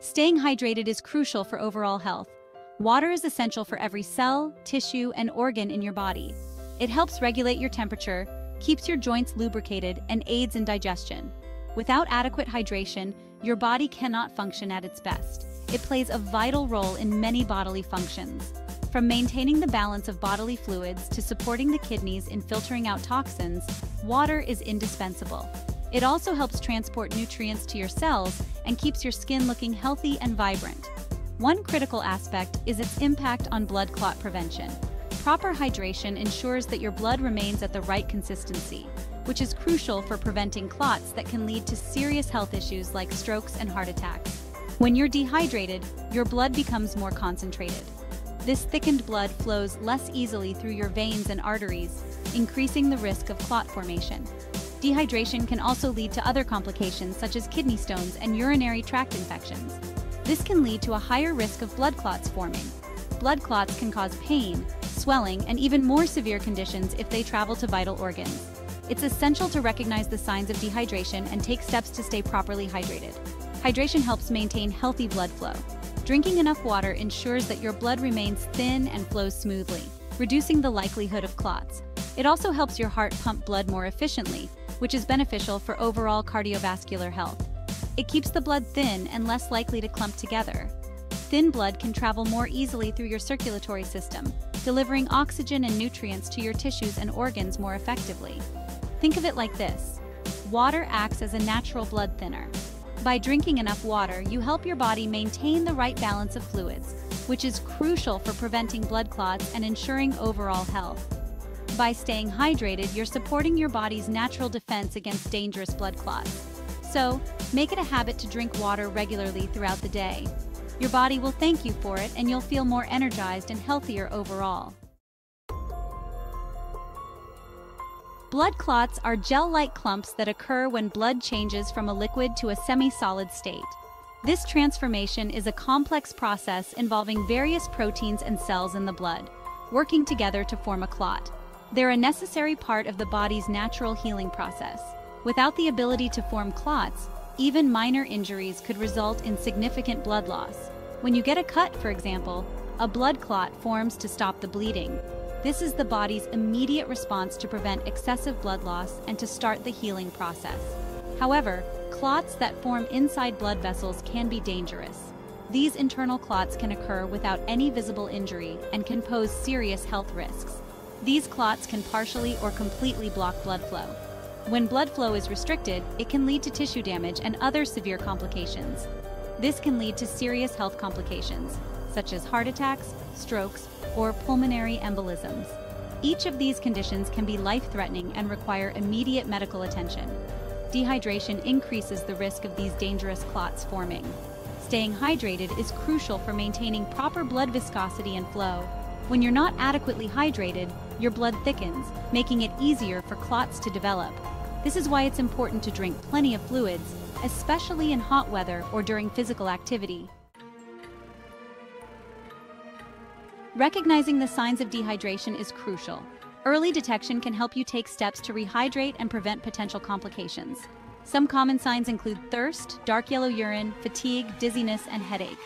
Staying hydrated is crucial for overall health. Water is essential for every cell, tissue, and organ in your body. It helps regulate your temperature, keeps your joints lubricated, and aids in digestion. Without adequate hydration, your body cannot function at its best. It plays a vital role in many bodily functions. From maintaining the balance of bodily fluids to supporting the kidneys in filtering out toxins, water is indispensable. It also helps transport nutrients to your cells and keeps your skin looking healthy and vibrant. One critical aspect is its impact on blood clot prevention. Proper hydration ensures that your blood remains at the right consistency, which is crucial for preventing clots that can lead to serious health issues like strokes and heart attacks. When you're dehydrated, your blood becomes more concentrated. This thickened blood flows less easily through your veins and arteries, increasing the risk of clot formation. Dehydration can also lead to other complications such as kidney stones and urinary tract infections. This can lead to a higher risk of blood clots forming. Blood clots can cause pain, swelling, and even more severe conditions if they travel to vital organs. It's essential to recognize the signs of dehydration and take steps to stay properly hydrated. Hydration helps maintain healthy blood flow. Drinking enough water ensures that your blood remains thin and flows smoothly, reducing the likelihood of clots. It also helps your heart pump blood more efficiently, which is beneficial for overall cardiovascular health. It keeps the blood thin and less likely to clump together. Thin blood can travel more easily through your circulatory system, delivering oxygen and nutrients to your tissues and organs more effectively. Think of it like this: water acts as a natural blood thinner. By drinking enough water, you help your body maintain the right balance of fluids, which is crucial for preventing blood clots and ensuring overall health. By staying hydrated, you're supporting your body's natural defense against dangerous blood clots. So, make it a habit to drink water regularly throughout the day. Your body will thank you for it, and you'll feel more energized and healthier overall. Blood clots are gel-like clumps that occur when blood changes from a liquid to a semi-solid state. This transformation is a complex process involving various proteins and cells in the blood, working together to form a clot. They're a necessary part of the body's natural healing process. Without the ability to form clots, even minor injuries could result in significant blood loss. When you get a cut, for example, a blood clot forms to stop the bleeding. This is the body's immediate response to prevent excessive blood loss and to start the healing process. However, clots that form inside blood vessels can be dangerous. These internal clots can occur without any visible injury and can pose serious health risks. These clots can partially or completely block blood flow. When blood flow is restricted, it can lead to tissue damage and other severe complications. This can lead to serious health complications, such as heart attacks, strokes, or pulmonary embolisms. Each of these conditions can be life-threatening and require immediate medical attention. Dehydration increases the risk of these dangerous clots forming. Staying hydrated is crucial for maintaining proper blood viscosity and flow. When you're not adequately hydrated, your blood thickens, making it easier for clots to develop. This is why it's important to drink plenty of fluids, especially in hot weather or during physical activity. Recognizing the signs of dehydration is crucial. Early detection can help you take steps to rehydrate and prevent potential complications. Some common signs include thirst, dark yellow urine, fatigue, dizziness, and headache.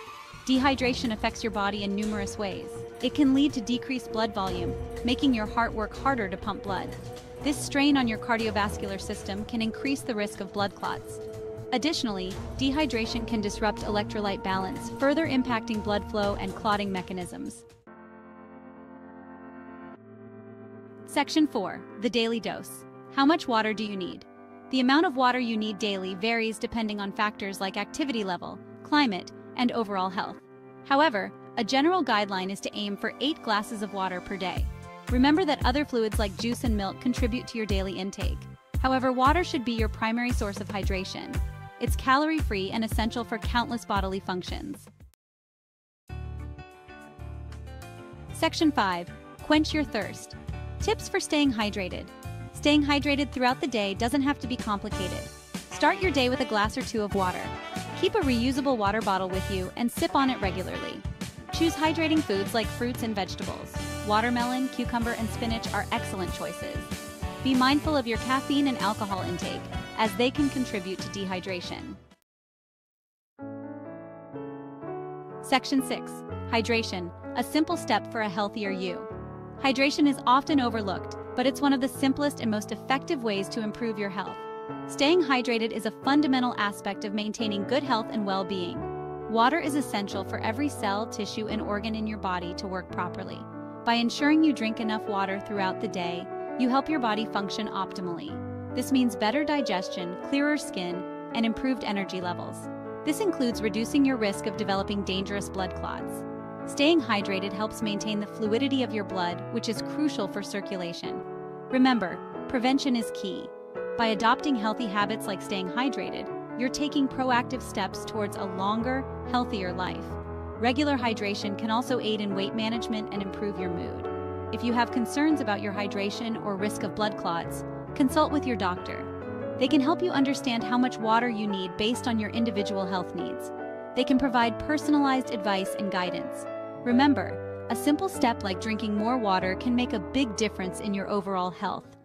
Dehydration affects your body in numerous ways. It can lead to decreased blood volume, making your heart work harder to pump blood. This strain on your cardiovascular system can increase the risk of blood clots. Additionally, dehydration can disrupt electrolyte balance, further impacting blood flow and clotting mechanisms. Section 4. The daily dose. How much water do you need? The amount of water you need daily varies depending on factors like activity level, climate, and overall health. However, a general guideline is to aim for 8 glasses of water per day. Remember that other fluids like juice and milk contribute to your daily intake. However, water should be your primary source of hydration. It's calorie-free and essential for countless bodily functions. Section 5. Quench your thirst. Tips for staying hydrated. Staying hydrated throughout the day doesn't have to be complicated. Start your day with a glass or 2 of water. Keep a reusable water bottle with you and sip on it regularly. Choose hydrating foods like fruits and vegetables. Watermelon, cucumber, and spinach are excellent choices. Be mindful of your caffeine and alcohol intake, as they can contribute to dehydration. Section 6. Hydration, a simple step for a healthier you. Hydration is often overlooked, but it's one of the simplest and most effective ways to improve your health. Staying hydrated is a fundamental aspect of maintaining good health and well-being. Water is essential for every cell, tissue, and organ in your body to work properly. By ensuring you drink enough water throughout the day, you help your body function optimally. This means better digestion, clearer skin, and improved energy levels. This includes reducing your risk of developing dangerous blood clots. Staying hydrated helps maintain the fluidity of your blood, which is crucial for circulation. Remember, prevention is key. By adopting healthy habits like staying hydrated, you're taking proactive steps towards a longer, healthier life. Regular hydration can also aid in weight management and improve your mood. If you have concerns about your hydration or risk of blood clots, consult with your doctor. They can help you understand how much water you need based on your individual health needs. They can provide personalized advice and guidance. Remember, a simple step like drinking more water can make a big difference in your overall health.